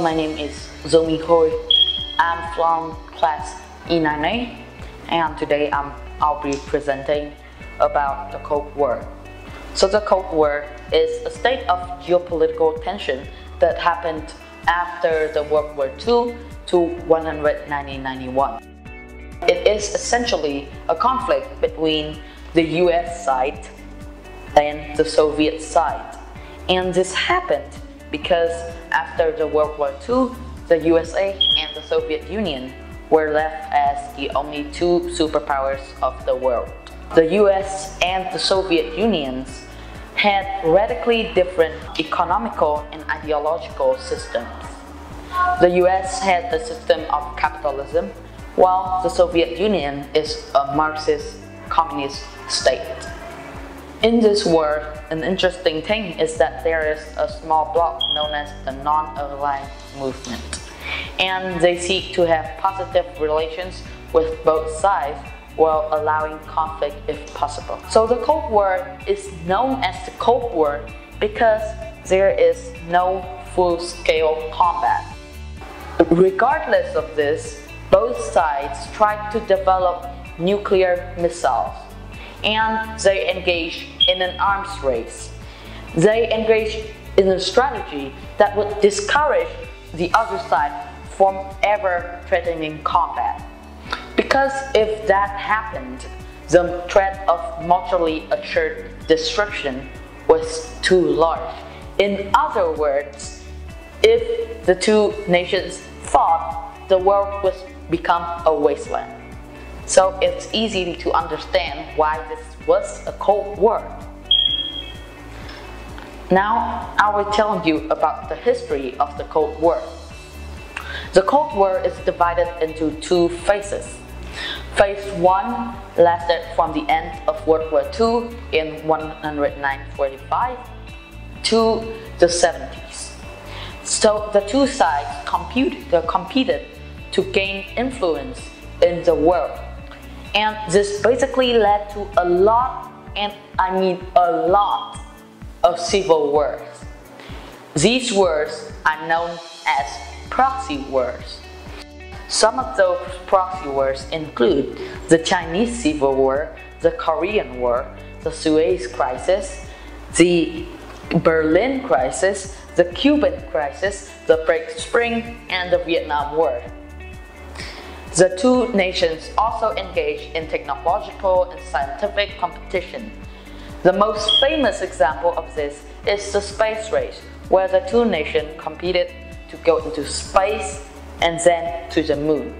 my name is Khôi. I'm from class E9A, and today I'll be presenting about the Cold War. So the Cold War is a state of geopolitical tension that happened after the World War II to 1991. It is essentially a conflict between the US side and the Soviet side. And this happened because after the World War II, the USA and the Soviet Union were left as the only two superpowers of the world. The US and the Soviet Unions had radically different economical and ideological systems. The US had the system of capitalism, while the Soviet Union is a Marxist communist state. In this war, an interesting thing is that there is a small bloc known as the non-aligned movement, and they seek to have positive relations with both sides while allowing conflict if possible. So the Cold War is known as the Cold War because there is no full-scale combat. Regardless of this, both sides tried to develop nuclear missiles, and they engaged in an arms race. They engaged in a strategy that would discourage the other side from ever threatening combat. Because if that happened, the threat of mutually assured destruction was too large. In other words, if the two nations fought, the world would become a wasteland. So it's easy to understand why this was a Cold War. Now I will tell you about the history of the Cold War. The Cold War is divided into two phases. Phase 1 lasted from the end of World War II in 1945 to the 70s. So the two sides competed to gain influence in the world. And this basically led to a lot, and I mean a lot, of civil wars. These wars are known as proxy wars. Some of those proxy wars include the Chinese Civil War, the Korean War, the Suez Crisis, the Berlin Crisis, the Cuban Crisis, the Arab Spring, and the Vietnam War. The two nations also engaged in technological and scientific competition. The most famous example of this is the space race, where the two nations competed to go into space and then to the moon.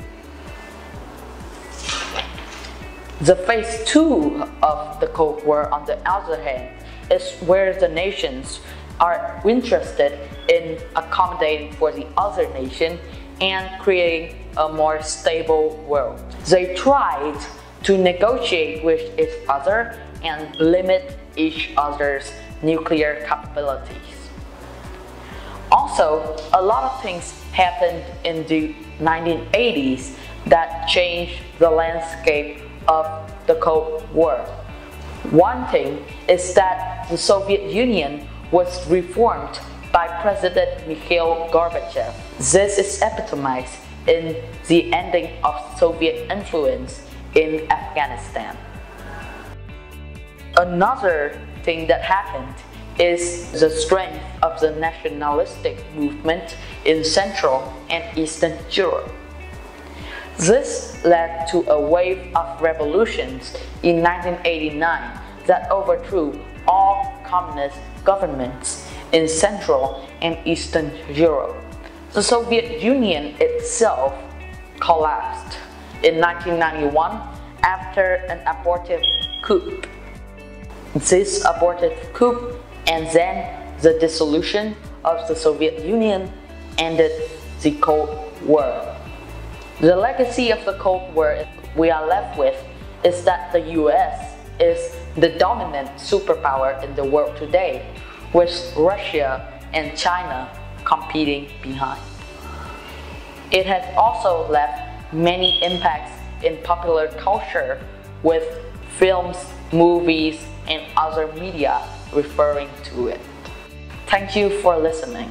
The phase 2 of the Cold War, on the other hand, is where the nations are interested in accommodating for the other nation and creating a more stable world. They tried to negotiate with each other and limit each other's nuclear capabilities. Also, a lot of things happened in the 1980s that changed the landscape of the Cold War. One thing is that the Soviet Union was reformed by President Mikhail Gorbachev. This is epitomized in the ending of Soviet influence in Afghanistan. Another thing that happened is the strength of the nationalistic movement in Central and Eastern Europe. This led to a wave of revolutions in 1989 that overthrew all communist governments in Central and Eastern Europe. The Soviet Union itself collapsed in 1991 after an abortive coup. This abortive coup and then the dissolution of the Soviet Union ended the Cold War. The legacy of the Cold War we are left with is that the US is the dominant superpower in the world today, with Russia and China competing behind. It has also left many impacts in popular culture, with films, movies, and other media referring to it. Thank you for listening.